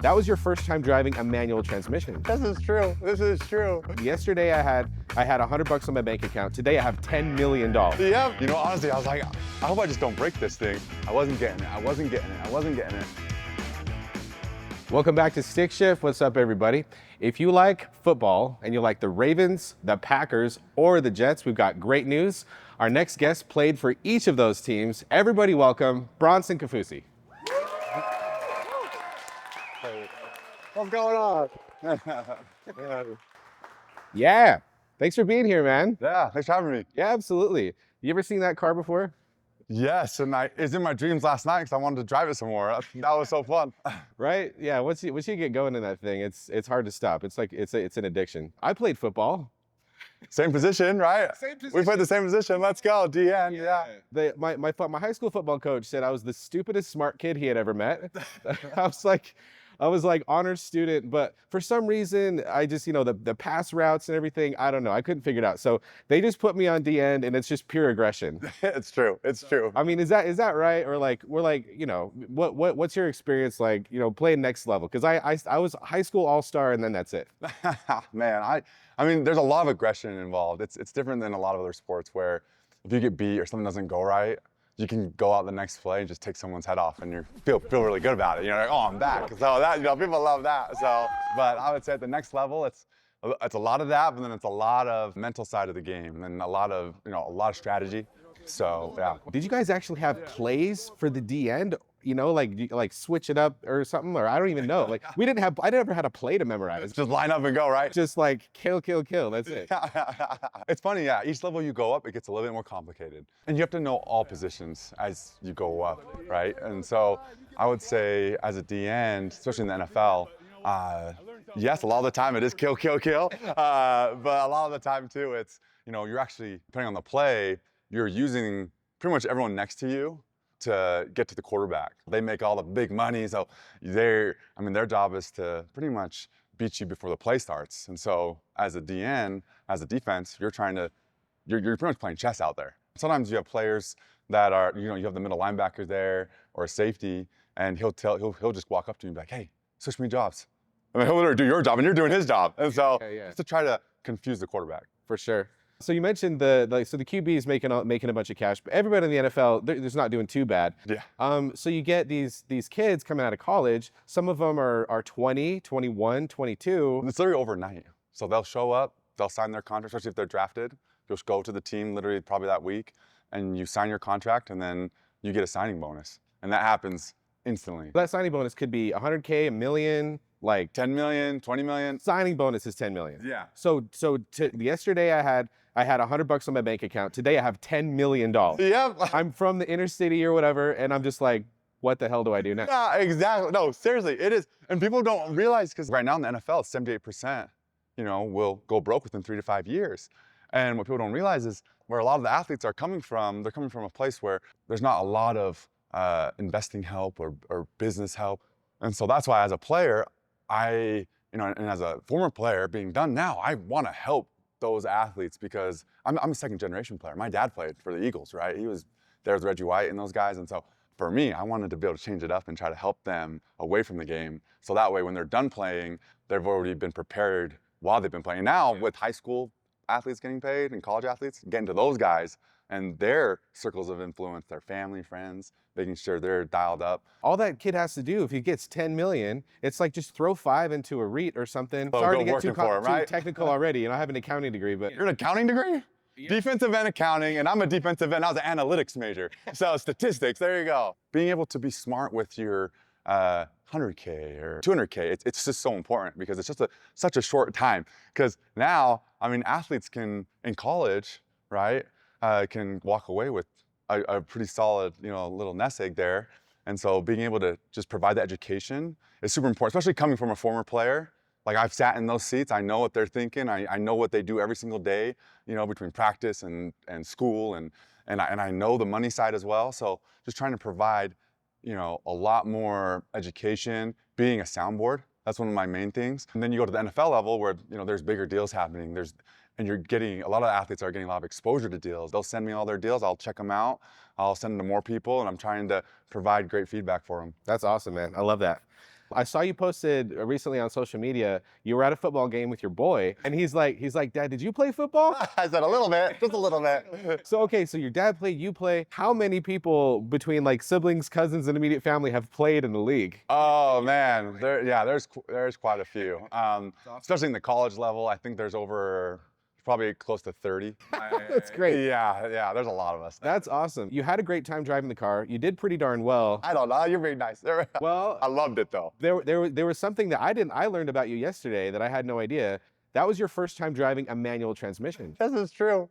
That was your first time driving a manual transmission. This is true. This is true. Yesterday I had $100 on my bank account. Today I have $10 million. Yep. You know, honestly, I was like, I hope I just don't break this thing. I wasn't getting it. I wasn't getting it. I wasn't getting it. Welcome back to Stickshift. What's up, everybody? If you like football and you like the Ravens, the Packers, or the Jets, we've got great news. Our next guest played for each of those teams. Everybody welcome Bronson Kaufusi. What's going on? Yeah. Thanks for being here, man. Yeah, thanks for having me. Yeah, absolutely. You ever seen that car before? Yes, and it's in my dreams last night because I wanted to drive it somewhere. That was so fun. Right? Yeah. Once you get going in that thing, it's hard to stop. It's like it's an addiction. I played football. Same position, right? Same position. We played the same position. Let's go, DN. Yeah. My high school football coach said I was the stupidest smart kid he had ever met. I was like honors student, but for some reason I just, the pass routes and everything, I don't know. I couldn't figure it out. So they just put me on D end and it's just pure aggression. It's true. It's true. I mean, is that right? Or like, we're like, what's your experience like, playing next level? Cause I was high school all-star and then that's it. Man, I mean, there's a lot of aggression involved. It's different than a lot of other sports where if you get beat or something doesn't go right, you can go out the next play and just take someone's head off and you feel really good about it. You're like, oh, I'm back. So that, people love that. So, but I would say at the next level, it's a lot of that, but then it's a lot of mental side of the game and a lot of strategy. So, yeah. Did you guys actually have plays for the D end? Like switch it up or something, or I don't even know. Like I never had a play to memorize. Just line up and go, right? Just like kill, that's it. It's funny, yeah. Each level you go up, it gets a little bit more complicated. And you have to know all positions as you go up, right? And so I would say as a D end, especially in the NFL, yes, a lot of the time it is kill. But a lot of the time too, it's, you're actually, depending on the play, you're using pretty much everyone next to you to get to the quarterback. They make all the big money, so their job is to pretty much beat you before the play starts. And so as a DN, as a defense, you're pretty much playing chess out there. Sometimes you have players that are, you have the middle linebacker there or a safety, and he'll just walk up to you and be like, hey, switch me jobs. I mean, he'll literally do your job and you're doing his job. And so just to try to confuse the quarterback. For sure. So you mentioned the QB is making a bunch of cash, but everybody in the NFL, they're not doing too bad. Yeah. So you get these kids coming out of college. Some of them are 20, 21, 22. It's literally overnight. So they'll show up, they'll sign their contract, especially if they're drafted. You'll just go to the team literally probably that week, and you sign your contract, and then you get a signing bonus, and that happens instantly. That signing bonus could be $100K, $1 million. Like 10 million, 20 million. Signing bonus is 10 million. Yeah. So yesterday I had $100 on my bank account. Today I have $10 million. Yep. I'm from the inner city or whatever, and I'm just like, what the hell do I do now? Yeah, exactly. No, seriously, it is. And people don't realize, because right now in the NFL, 78%, will go broke within 3 to 5 years. And what people don't realize is where a lot of the athletes are coming from, they're coming from a place where there's not a lot of investing help or business help. And so that's why as a player, and as a former player being done now, I want to help those athletes because I'm a second generation player. My dad played for the Eagles, right? He was there with Reggie White and those guys. And so for me, I wanted to be able to change it up and try to help them away from the game. So that way, when they're done playing, they've already been prepared while they've been playing. Now with high school athletes getting paid and college athletes, getting to those guys and their circles of influence, their family, friends, making sure they're dialed up. All that kid has to do, if he gets 10 million, it's like just throw 5 into a REIT or something. Sorry to get too technical already, and I have an accounting degree, but. You're an accounting degree? Yeah. Defensive and accounting, and I'm a defensive end. I was an analytics major. So statistics, there you go. Being able to be smart with your 100K or 200K, it's just so important because it's just such a short time. Because now, athletes can, in college, right, can walk away with a pretty solid, little nest egg there. And so being able to just provide the education is super important, especially coming from a former player. Like I've sat in those seats, I know what they're thinking, I know what they do every single day, between practice and school, and I know the money side as well. So just trying to provide, a lot more education, being a soundboard, that's one of my main things. And then you go to the NFL level where, there's bigger deals happening. And you're getting, a lot of athletes are getting a lot of exposure to deals. They'll send me all their deals, I'll check them out, I'll send them to more people, and I'm trying to provide great feedback for them. That's awesome, man. I love that. I saw you posted recently on social media, you were at a football game with your boy, and he's like, Dad, did you play football? I said a little bit, just a little bit. So, okay, so your dad played, you play. How many people between like siblings, cousins, and immediate family have played in the league? Oh man, there's quite a few. Especially in the college level, I think there's probably close to 30. That's great. Yeah, there's a lot of us. That's awesome. You had a great time driving the car. You did pretty darn well. I don't know, you're being nice. Well, I loved it though. there was something that I learned about you yesterday that I had no idea. That was your first time driving a manual transmission. This is true.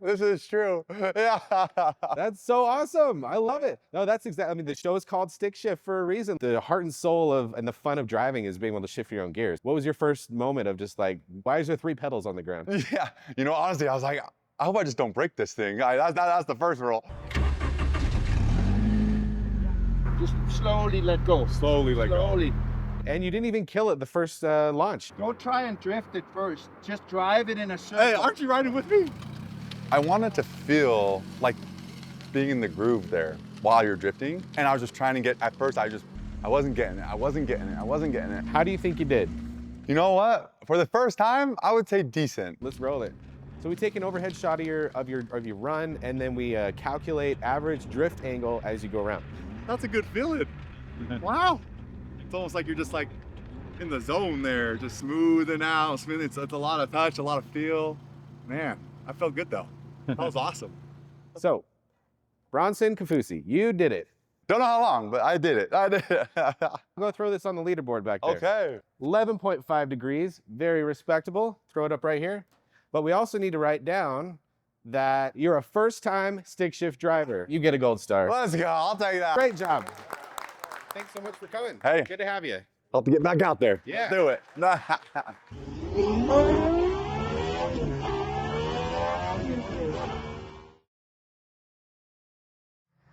Yeah. That's so awesome. I love it. No, that's exactly, I mean, the show is called Stickshift for a reason. The heart and soul and the fun of driving is being able to shift your own gears. What was your first moment of just like, why is there 3 pedals on the ground? Yeah, honestly, I was like, I hope I just don't break this thing. That's the first rule. Just slowly let go. Slowly let go. Slowly. And you didn't even kill it the first launch. Don't try and drift it first. Just drive it in a circle. Hey, aren't you riding with me? I wanted to feel like being in the groove there while you're drifting. And I was just trying to get, at first I wasn't getting it. How do you think you did? You know what? For the first time, I would say decent. Let's roll it. So we take an overhead shot of your run, and then we calculate average drift angle as you go around. That's a good feeling. Wow. It's almost like you're just like in the zone there, just smoothing out, smoothing. It's a lot of touch, a lot of feel. Man, I felt good though. That was awesome. So, Bronson Kaufusi, you did it. Don't know how long, but I did it. I'm gonna throw this on the leaderboard back there. Okay. 11.5 degrees, very respectable. Throw it up right here. But we also need to write down that you're a first-time stick shift driver. You get a gold star. Let's go. I'll take that. Great job. Thanks so much for coming. Hey. Good to have you. I'll have to get back out there. Yeah. Let's do it.